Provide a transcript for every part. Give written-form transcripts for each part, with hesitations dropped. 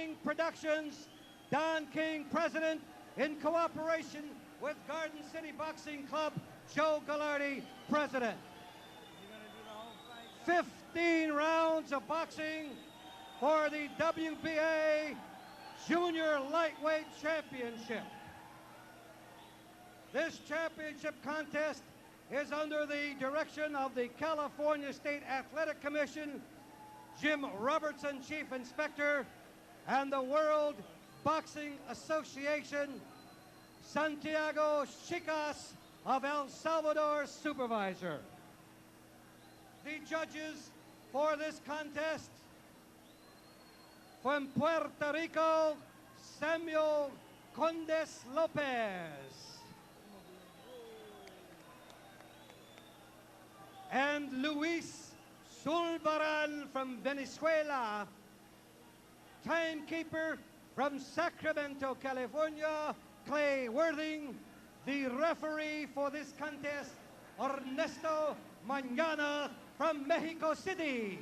King Productions, Don King, president, in cooperation with Garden City Boxing Club, Joe Gallardi, president. 15 rounds of boxing for the WBA Junior Lightweight Championship. This championship contest is under the direction of the California State Athletic Commission, Jim Robertson, Chief Inspector, and the World Boxing Association, Santiago Chicas of El Salvador, supervisor. The judges for this contest, from Puerto Rico, Samuel Condes Lopez. And Luis Zulbaran from Venezuela. Timekeeper from Sacramento, California, Clay Worthing. The referee for this contest, Ernesto Mañana from Mexico City.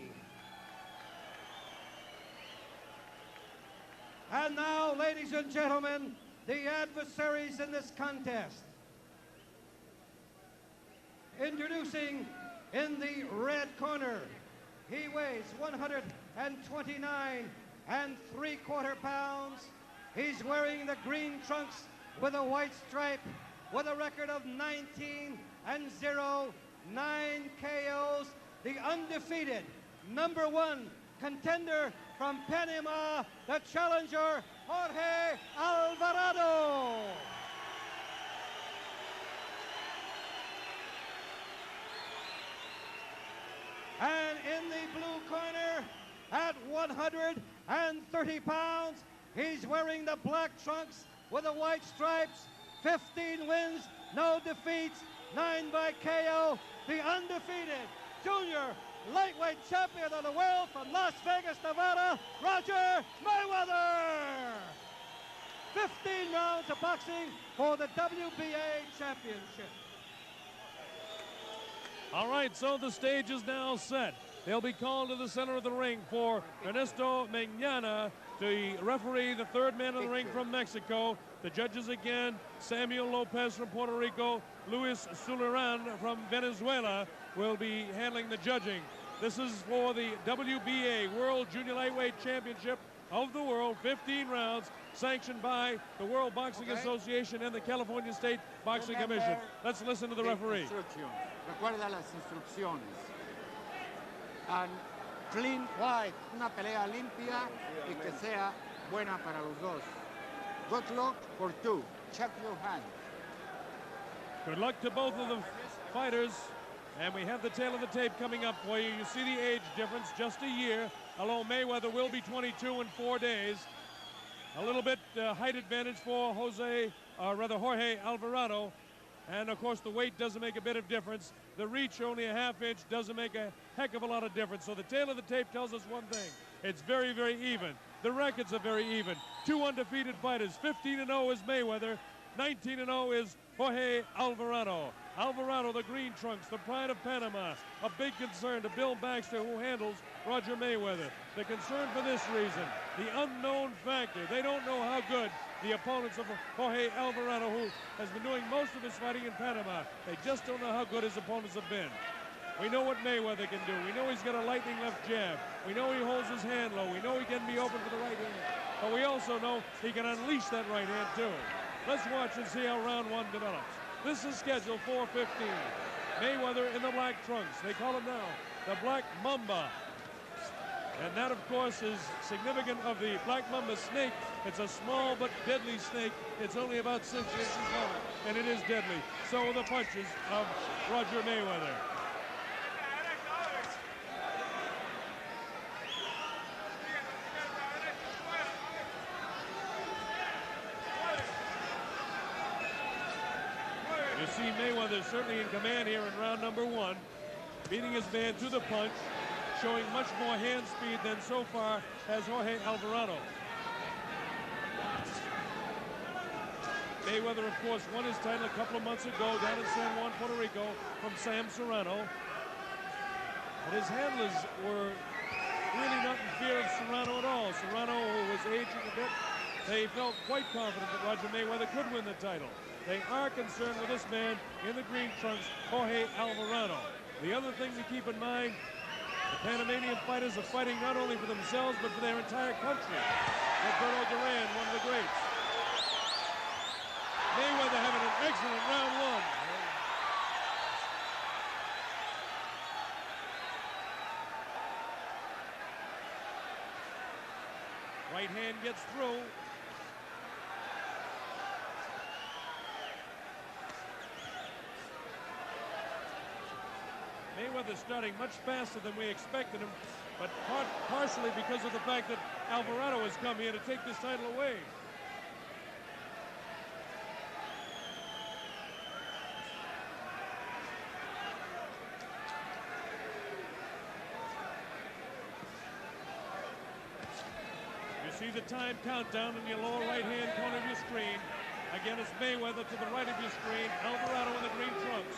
And now, ladies and gentlemen, the adversaries in this contest. Introducing in the red corner, he weighs 129 3/4 pounds. He's wearing the green trunks with a white stripe, with a record of 19-0, 9 KOs, the undefeated #1 contender from Panama, the challenger, Jorge Alvarado. And in the blue corner, at 130 pounds, he's wearing the black trunks with the white stripes, 15 wins, no defeats, 9 by KO, the undefeated junior lightweight champion of the world from Las Vegas, Nevada, Roger Mayweather. 15 rounds of boxing for the WBA championship. All right, so the stage is now set. They'll be called to the center of the ring for Ernesto Mañana, the referee, the third man in the ring from Mexico. The judges again, Samuel Lopez from Puerto Rico, Luis Zulbaran from Venezuela will be handling the judging. This is for the WBA World Junior Lightweight Championship of the world, 15 rounds, sanctioned by the World Boxing Association and the California State Boxing Commission. Let's listen to the referee. Recuerda las instrucciones. And clean fight, una pelea limpia y que sea buena para los dos. Good luck for two. Check your hand. Good luck to both of the fighters. And we have the tail of the tape coming up for you. You see the age difference, just a year. Although Mayweather will be 22 in 4 days. A little bit height advantage for Jorge Alvarado. And of course the weight doesn't make a bit of difference. The reach, only a ½ inch, doesn't make a heck of a lot of difference. So the tail of the tape tells us one thing. It's very, very even. The records are very even. 2 undefeated fighters. 15-0 is Mayweather. 19-0 is Jorge Alvarado. Alvarado, the green trunks, the pride of Panama. A big concern to Bill Baxter, who handles Roger Mayweather. The concern for this reason, the unknown factor. They don't know how good the opponents of Jorge Alvarado, who has been doing most of his fighting in Panama. They just don't know how good his opponents have been. We know what Mayweather can do. We know he's got a lightning left jab. We know he holds his hand low. We know he can be open for the right hand. But we also know he can unleash that right hand too. Let's watch and see how round 1 develops. This is scheduled 4:15. Mayweather in the black trunks. They call him now the Black Mamba. And that, of course, is significant of the Black Mamba snake. It's a small but deadly snake. It's only about 6 inches long, and it is deadly. So are the punches of Roger Mayweather. You see Mayweather certainly in command here in round number 1, beating his man to the punch, showing much more hand speed than so far has Jorge Alvarado. Mayweather, of course, won his title a couple of months ago down in San Juan, Puerto Rico, from Sam Serrano. And his handlers were really not in fear of Serrano at all. Serrano, who was aging a bit, they felt quite confident that Roger Mayweather could win the title. They are concerned with this man in the green trunks, Jorge Alvarado. The other thing to keep in mind, the Panamanian fighters are fighting not only for themselves, but for their entire country. Roberto Duran, one of the greats. Mayweather having an excellent round one. Right hand gets through. Mayweather starting much faster than we expected him, but partially because of the fact that Alvarado has come here to take this title away. You see the time countdown in your lower right-hand corner of your screen. Again, it's Mayweather to the right of your screen, Alvarado in the green trunks.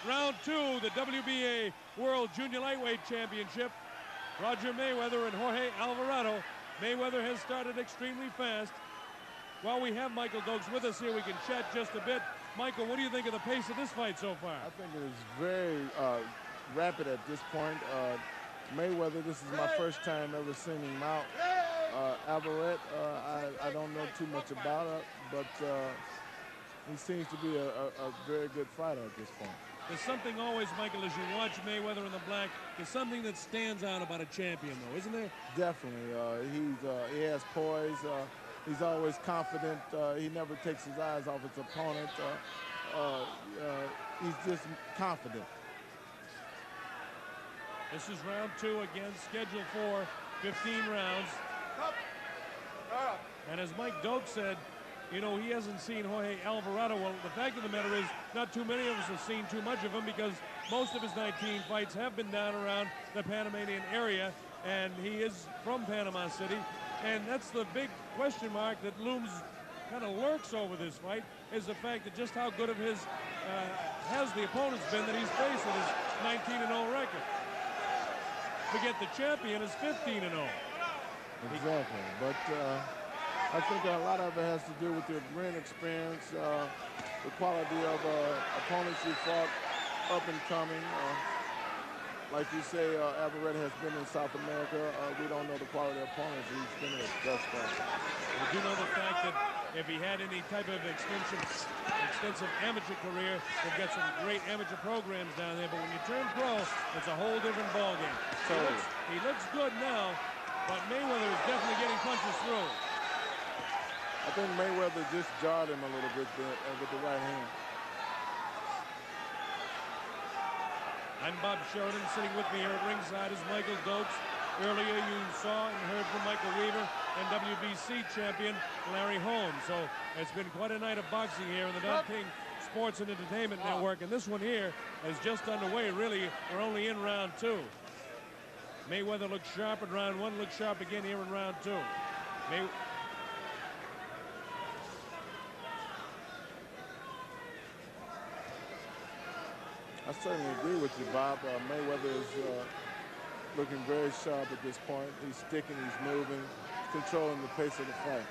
Round two, the WBA World Junior Lightweight Championship. Roger Mayweather and Jorge Alvarado. Mayweather has started extremely fast. While we have Michael Dokes with us here, we can chat just a bit. Michael, what do you think of the pace of this fight so far? I think it is very rapid at this point. Mayweather, this is my first time ever seeing him out. Alvarado, I don't know too much about it, but he seems to be a very good fighter at this point. There's something always, Michael, as you watch Mayweather in the black, there's something that stands out about a champion, though, isn't there? Definitely. He has poise. He's always confident. He never takes his eyes off his opponent. He's just confident. This is round two, again, scheduled for 15 rounds. And as Mike Dokes said, you know, he hasn't seen Jorge Alvarado. Well, the fact of the matter is, not too many of us have seen too much of him because most of his 19 fights have been down around the Panamanian area, and he is from Panama City. And that's the big question mark that looms, kind of lurks over this fight, is the fact that just how good of his has the opponents been that he's faced with his 19-0 record. Forget the champion is 15-0. Exactly, but I think a lot of it has to do with the ring experience, the quality of opponents he fought up and coming. Like you say, Alvarado has been in South America. We don't know the quality of opponents he's been in thus far. We do know the fact that if he had any type of extensive amateur career, they've got some great amateur programs down there. But when you turn pro, it's a whole different ballgame. Totally. He looks good now, but Mayweather is definitely getting punches through. I think Mayweather just jarred him a little bit with the right hand. I'm Bob Sheridan. Sitting with me here at ringside is Michael Dokes. Earlier you saw and heard from Michael Weaver and WBC champion Larry Holmes. So it's been quite a night of boxing here in the Don King Sports and Entertainment Network. And this one here is just underway, really. We're only in round two. Mayweather looked sharp in round one, looked sharp again here in round two. I certainly agree with you, Bob. Mayweather is looking very sharp at this point. He's sticking, he's moving, controlling the pace of the fight.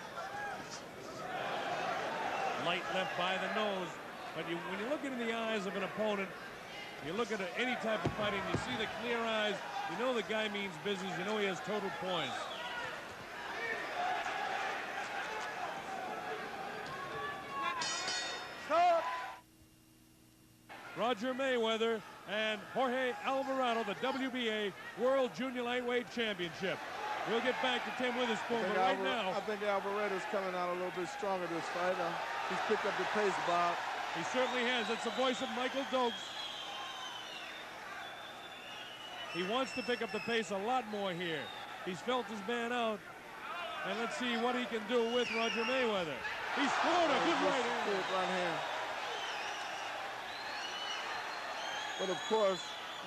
Light left by the nose, but when you look into the eyes of an opponent, you look at any type of fighting, you see the clear eyes, you know the guy means business, you know he has total poise. Roger Mayweather and Jorge Alvarado, the WBA World Junior Lightweight Championship. We'll get back to Tim Witherspoon, but right now... I think Alvarado's coming out a little bit stronger this fight. He's picked up the pace, Bob. He certainly has. It's the voice of Michael Dokes. He wants to pick up the pace a lot more here. He's felt his man out. And let's see what he can do with Roger Mayweather. He scored a good right hand. But of course,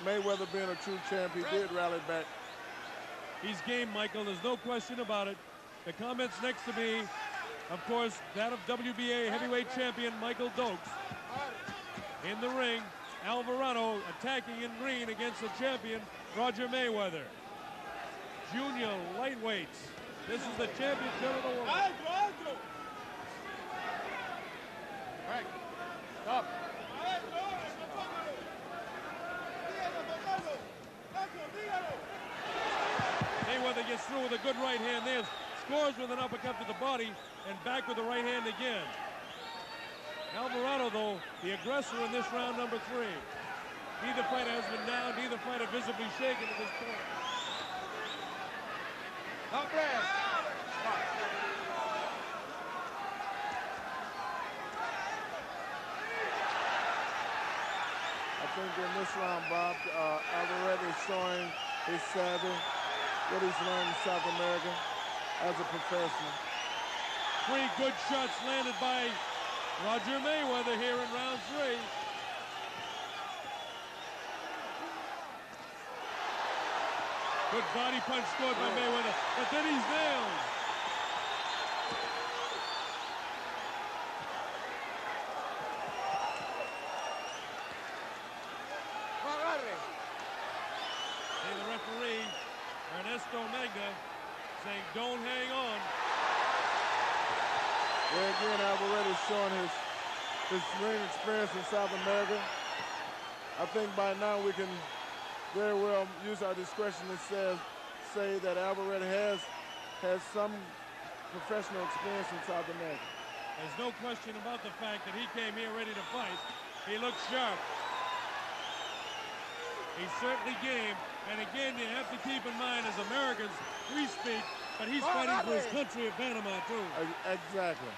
Mayweather being a true champ, he did rally back. He's game, Michael. There's no question about it. The comments next to me, of course, that of WBA heavyweight champion Michael Dokes. In the ring, Alvarado attacking in green against the champion, Roger Mayweather. Junior lightweights. This is the championship of the world. Stop. Mayweather gets through with a good right hand there, scores with an uppercut to the body, and back with the right hand again. Alvarado, though, the aggressor in this round number 3. Neither fighter has been down, neither fighter visibly shaken at this point. I think in this round, Bob, Alvarado is showing his savvy, what he's learned in South America as a professional. 3 good shots landed by Roger Mayweather here in round 3. Good body punch scored by Mayweather, but then he's nailed. And the referee, Ernesto Magna, saying don't hang on. Well, again, Alvarado showing his ring experience in South America. I think by now we can very well use our discretion to say that Alvarado has some professional experience in South America. There's no question about the fact that he came here ready to fight. He looks sharp. He's certainly game. And again, you have to keep in mind, as Americans, we speak, but he's fighting for his country of Panama, too. Exactly.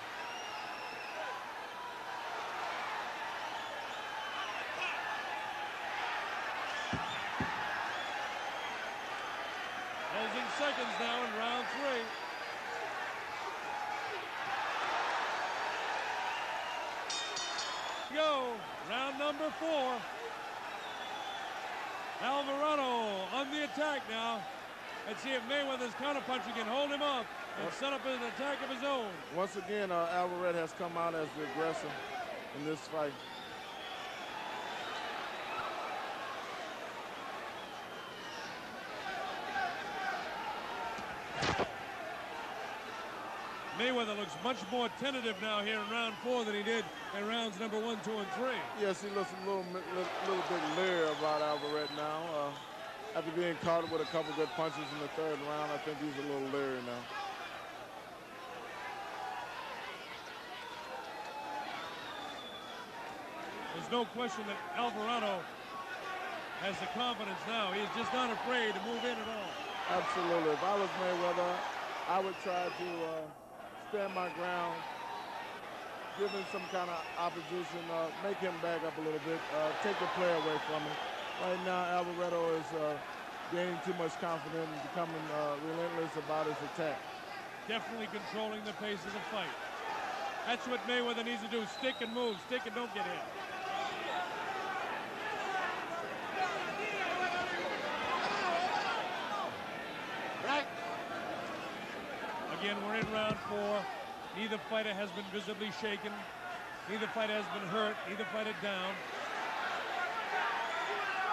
Closing seconds now in round 3. Go, round number 4. Alvarado on the attack now. Let's see if Mayweather's counterpunching can hold him off and set up an attack of his own. Once again, Alvarado has come out as the aggressor in this fight. Mayweather looks much more tentative now here in round 4 than he did in rounds number 1, 2, and 3. Yes, he looks a little bit leery about Alvarado now. After being caught with a couple good punches in the 3rd round, I think he's a little leery now. There's no question that Alvarado has the confidence now. He's just not afraid to move in at all. Absolutely. If I was Mayweather, I would try to stand my ground, give him some kind of opposition, make him back up a little bit, take the play away from him. Right now, Alvarado is gaining too much confidence and becoming relentless about his attack. Definitely controlling the pace of the fight. That's what Mayweather needs to do. Stick and move. Stick and don't get hit. Again, we're in round 4. Neither fighter has been visibly shaken. Neither fighter has been hurt. Neither fighter down.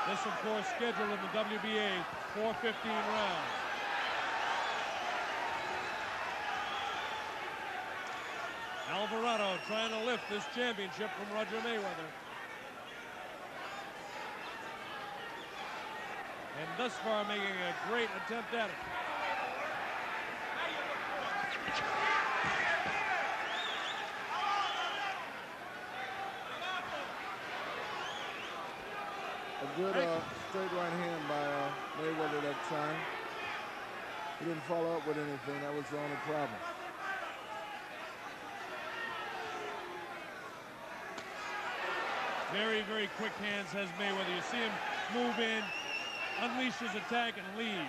This, of course, scheduled in the WBA for 15 rounds. Alvarado trying to lift this championship from Roger Mayweather. And thus far making a great attempt at it. A good straight right hand by Mayweather that time. He didn't follow up with anything. That was the only problem. Very, very quick hands has Mayweather. You see him move in, unleash his attack, and leave.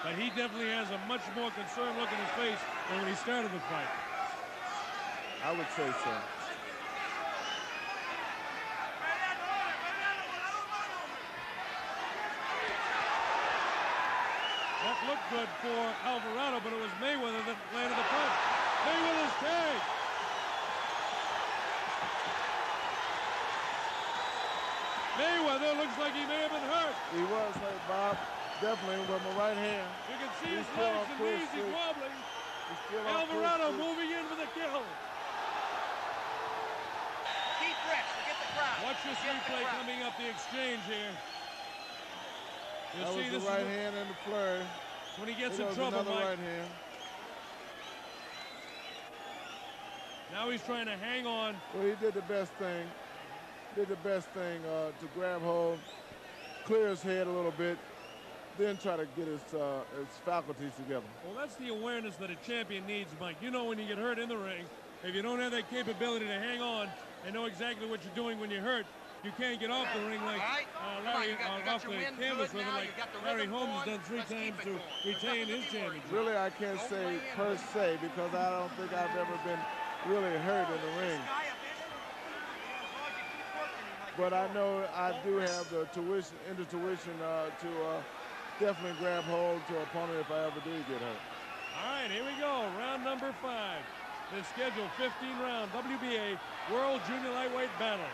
but he definitely has a much more concerned look in his face than when he started the fight. I would say so. That looked good for Alvarado, but it was Mayweather that landed the punch. Mayweather's tagged. Mayweather looks like he may have been hurt. He was hurt, Bob. Definitely with my right hand. You can see He's his still legs on and full knees. He's streak. wobbling. He's still on full Alvarado streak. moving in for the kill. Deep breaths to get the crowd. Watch this replay coming up, the exchange here. You'll That see was this the right hand in the flurry. when he gets There in goes trouble, another Mike. right hand. Now he's trying to hang on. Well, he did the best thing. To grab hold, clear his head a little bit, then try to get his faculties together. Well, that's the awareness that a champion needs, Mike. You know when you get hurt in the ring, if you don't have that capability to hang on and know exactly what you're doing when you're hurt, you can't get off the ring like Larry, off the canvas with him like Larry Holmes has done 3 times to retain his championship. Really, I can't say per se because I don't think I've ever been really hurt in the ring. But I know I do have the intuition to definitely grab hold to an opponent if I ever do get hurt. All right, here we go. Round number 5. The scheduled 15-round WBA World Junior Lightweight battle.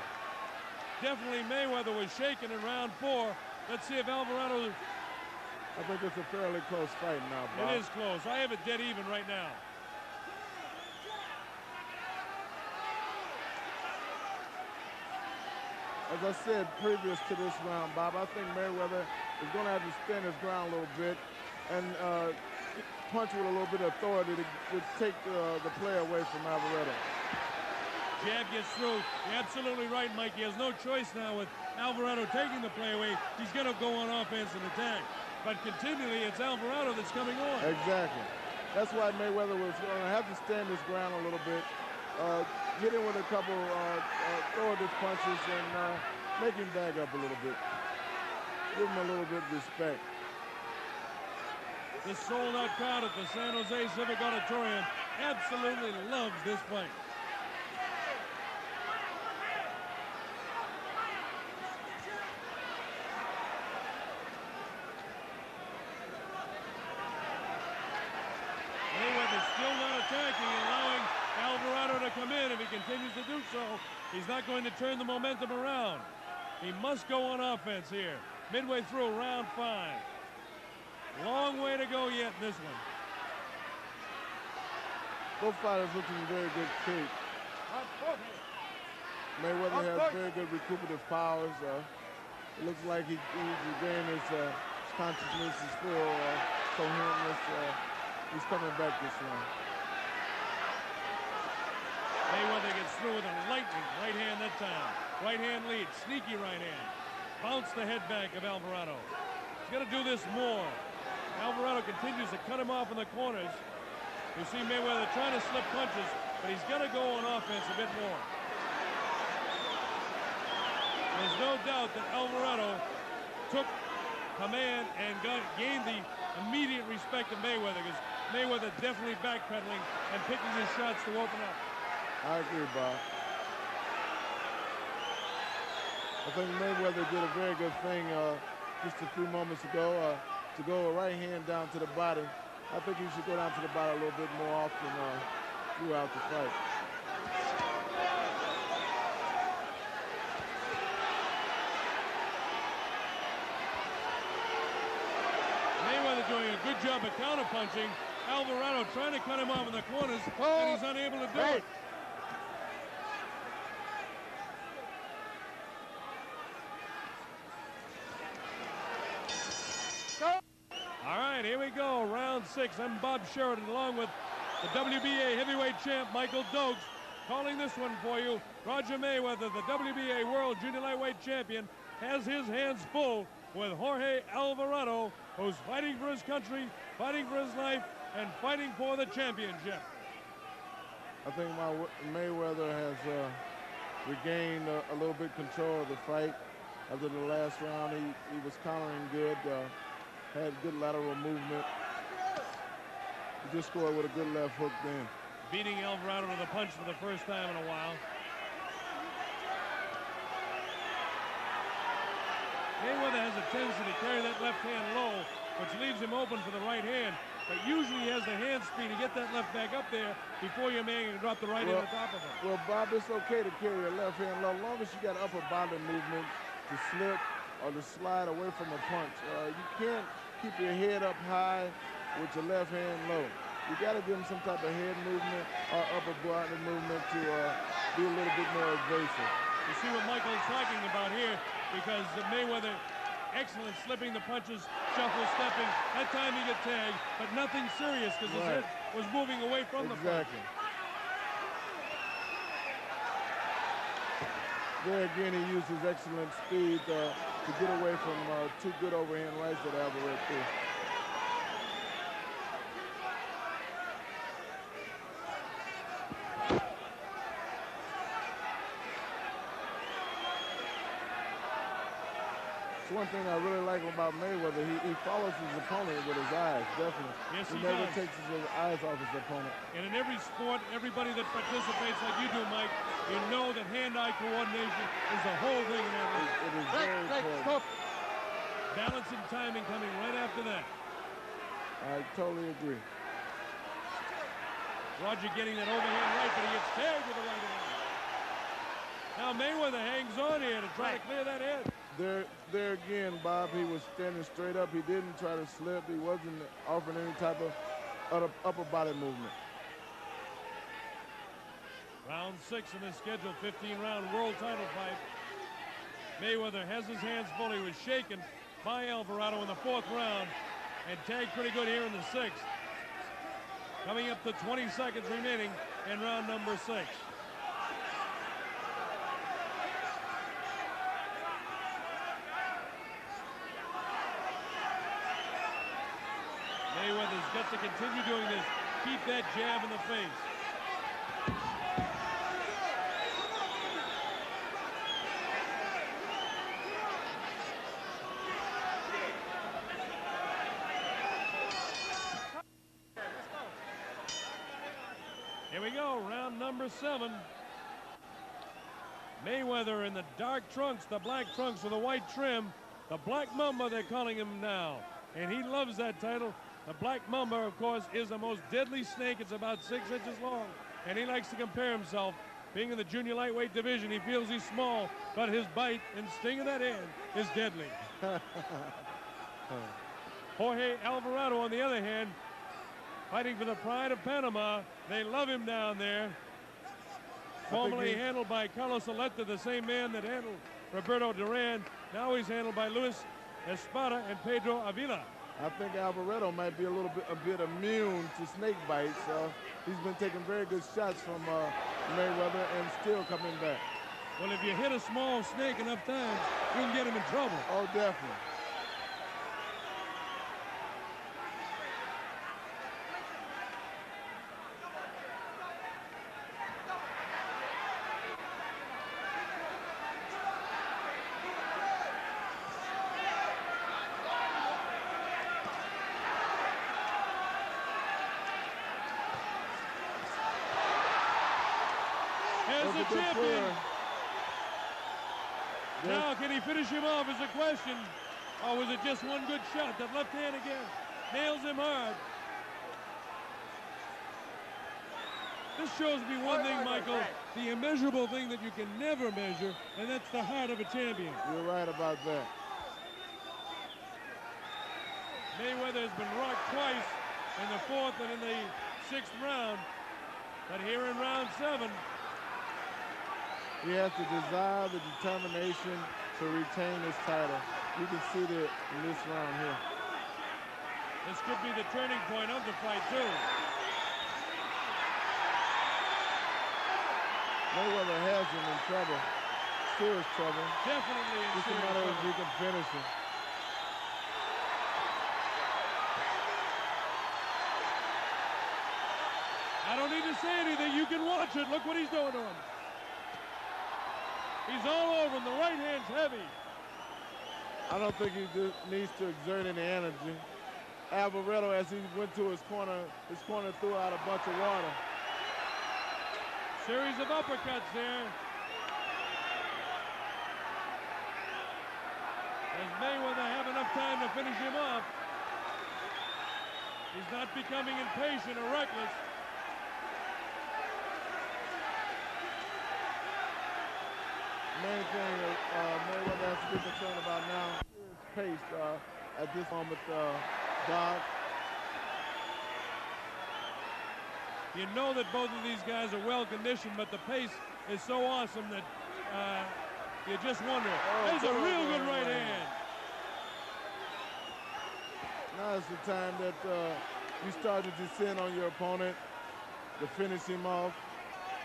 Definitely Mayweather was shaken in round 4. Let's see if Alvarado... I think it's a fairly close fight now, Bob. It is close. I have it dead even right now. As I said previous to this round, Bob, I think Mayweather is going to have to stand his ground a little bit and punch with a little bit of authority to take the play away from Alvarado. Jab gets through. You're absolutely right, Mike. He has no choice now with Alvarado taking the play away. He's going to go on offense and attack. But continually, it's Alvarado that's coming on. Exactly. That's why Mayweather was going to have to stand his ground a little bit, hit him with a couple authoritative punches and make him back up a little bit. Give him a little bit of respect. The sold-out crowd at the San Jose Civic Auditorium absolutely loves this fight. Still not attacking, allowing Alvarado to come in. If he continues to do so, he's not going to turn the momentum around. He must go on offense here. Midway through round 5. Long way to go yet in this one. Both fighters looking in very good shape. Mayweather has very good recuperative powers. It looks like he's regained his consciousness, his full coherentness. He's coming back this round. Mayweather gets through with a lightning right hand that time. Right hand lead, sneaky right hand. Bounce the head back of Alvarado. He's got to do this more. Alvarado continues to cut him off in the corners. You see Mayweather trying to slip punches, but he's got to go on offense a bit more. There's no doubt that Alvarado took command and gained the immediate respect of Mayweather, because Mayweather definitely backpedaling and picking his shots to open up. I agree, Bob. I think Mayweather did a very good thing just a few moments ago to go a right hand down to the body. I think he should go down to the body a little bit more often throughout the fight. Mayweather doing a good job of counterpunching. Alvarado trying to cut him off in the corners, and he's unable to do it. All right, here we go, round 6. I'm Bob Sheridan, along with the WBA heavyweight champ Michael Dokes, calling this one for you. Roger Mayweather, the WBA World Junior Lightweight Champion, has his hands full with Jorge Alvarado, who's fighting for his country, fighting for his life, and fighting for the championship. I think Mayweather has regained a little bit control of the fight. After the last round, he was countering good. had good lateral movement. He just scored with a good left hook then. Beating Alvarado to the punch for the first time in a while. Mayweather has a tendency to carry that left hand low, which leaves him open for the right hand. But usually he has the hand speed to get that left back up there before your man can drop the right hand on top of him. Well, Bob, it's okay to carry your left hand low, as long as you got upper body movement to slip or to slide away from a punch. You can't keep your head up high with your left hand low. You got to give him some type of head movement or upper body movement to be a little bit more evasive. You see what Michael's talking about here, because Mayweather, excellent slipping the punches, shuffle stepping. That time he got tagged, but nothing serious because his head was moving away from the punch. Exactly. There again, he used his excellent speed to get away from two good overhand rights that Alvarado threw. One thing I really like about Mayweather, he follows his opponent with his eyes, definitely. Yes, he never takes his eyes off his opponent. And in every sport, everybody that participates like you do, Mike, you know that hand-eye coordination is the whole thing in that league. It is very important. Balance and timing coming right after that. I totally agree. Roger getting that overhand right, but he gets tagged with the right hand. Now Mayweather hangs on here to try to clear that head. There again, Bob, he was standing straight up. He didn't try to slip. He wasn't offering any type of upper body movement. Round 6 in this scheduled 15-round world title fight. Mayweather has his hands full. He was shaken by Alvarado in the 4th round and tagged pretty good here in the 6th. Coming up to 20 seconds remaining in round number 6. Mayweather's got to continue doing this. Keep that jab in the face. Here we go, round number 7. Mayweather in the dark trunks, the black trunks with a white trim. The Black Mamba, they're calling him now. And he loves that title. The Black Mamba, of course, is the most deadly snake. It's about 6 inches long. And he likes to compare himself. Being in the junior lightweight division, he feels he's small, but his bite and sting of that hand is deadly. Jorge Alvarado, on the other hand, fighting for the pride of Panama. They love him down there. Formerly handled by Carlos Aleta, the same man that handled Roberto Duran. Now he's handled by Luis Espada and Pedro Avila. I think Alvarado might be a bit immune to snake bites. He's been taking very good shots from Mayweather and still coming back. Well, if you hit a small snake enough times, you can get him in trouble. Oh, definitely. The champion. Now, can he finish him off is a question. Or was it just one good shot? That left hand again nails him hard. This shows me one thing, Michael, the immeasurable thing that you can never measure, and that's the heart of a champion. You're right about that. Mayweather has been rocked twice in the 4th and in the 6th round. But here in round 7, he has the desire, the determination to retain his title. You can see that in this round here. This could be the turning point of the fight, too. Mayweather has him in trouble. Serious trouble. Definitely in just a serious matter trouble. if he can finish him. I don't need to say anything. You can watch it. Look what he's doing to him. He's all over him. The right hand's heavy. I don't think he needs to exert any energy. Alvarado, as he went to his corner threw out a bunch of water. Series of uppercuts there. Does Mayweather have enough time to finish him off? He's not becoming impatient or reckless. Main thing Mayweather has to be concerned about now is pace at this moment, Doc. You know that both of these guys are well conditioned, but the pace is so awesome that you just wonder. There's a real good right hand. Now is the time that you start to descend on your opponent to finish him off.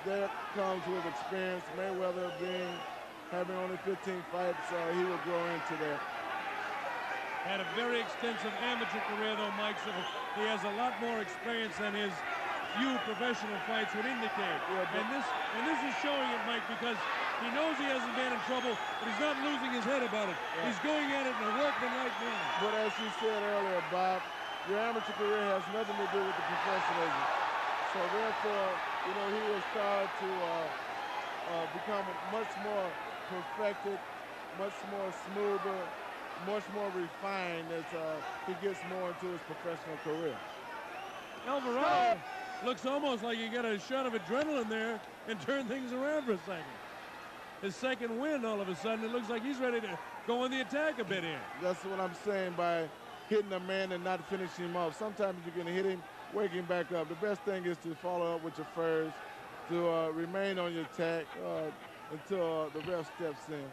That comes with experience. Mayweather having only 15 fights, he will grow into that. Had a very extensive amateur career, though, Mike, so he has a lot more experience than his few professional fights would indicate. Yeah, and this is showing it, Mike, because he knows he hasn't been in trouble, but he's not losing his head about it. Yeah. He's going at it in a workmanlike manner. But as you said earlier, Bob, your amateur career has nothing to do with the professionalism. So therefore, you know, he will start to become much more perfected, much more smoother, much more refined as he gets more into his professional career. Alvarado looks almost like he got a shot of adrenaline there and turned things around for a second. His second win, all of a sudden, it looks like he's ready to go on the attack a bit here. That's what I'm saying by hitting a man and not finishing him off. Sometimes you can hit him, wake him back up. The best thing is to follow up with your first, to remain on your attack until the ref steps in.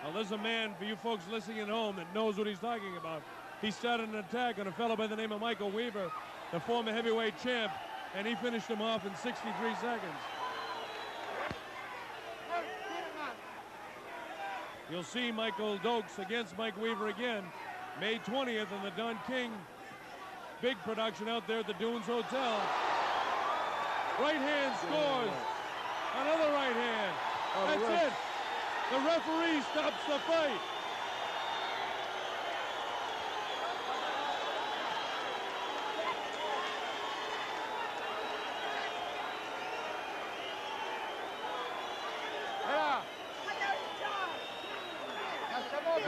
Well, there's a man, for you folks listening at home, that knows what he's talking about. He started an attack on a fellow by the name of Michael Weaver, the former heavyweight champ, and he finished him off in 63 seconds. You'll see Michael Dokes against Mike Weaver again, May 20th in the Don King big production out there at the Dunes Hotel. Right hand scores. Another right hand. That's it. The referee stops the fight.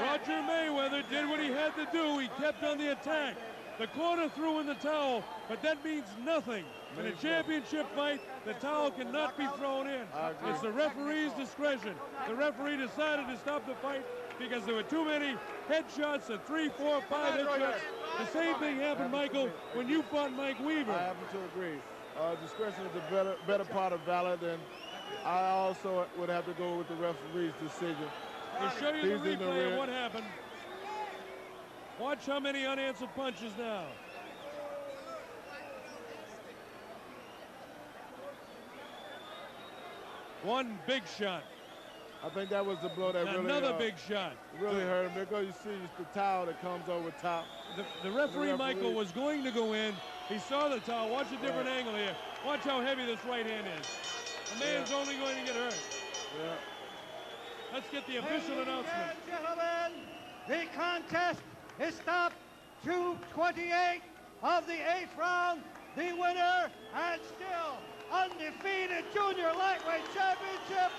Roger Mayweather did what he had to do. He kept on the attack. The corner threw in the towel, but that means nothing. In a championship fight, the towel cannot be thrown in. It's the referee's discretion. The referee decided to stop the fight because there were too many headshots, 3, 4, 5 headshots. The same thing happened, Michael, when you fought Mike Weaver. I happen to agree. Discretion is the better part of valor, and I also would have to go with the referee's decision. To show you the replay of what happened. Watch how many unanswered punches now. One big shot. I think that was the blow that Another big shot. Really hurt him. Because you see it's the towel that comes over top. The referee, Michael, was going to go in. He saw the towel. Watch a different angle here. Watch how heavy this right hand is. The man's only going to get hurt. Yeah. Let's get the official announcement. Ladies and gentlemen, the contest is stopped. 2:28 of the 8th round. The winner and still undefeated junior lightweight championship,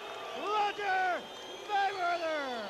Roger Mayweather.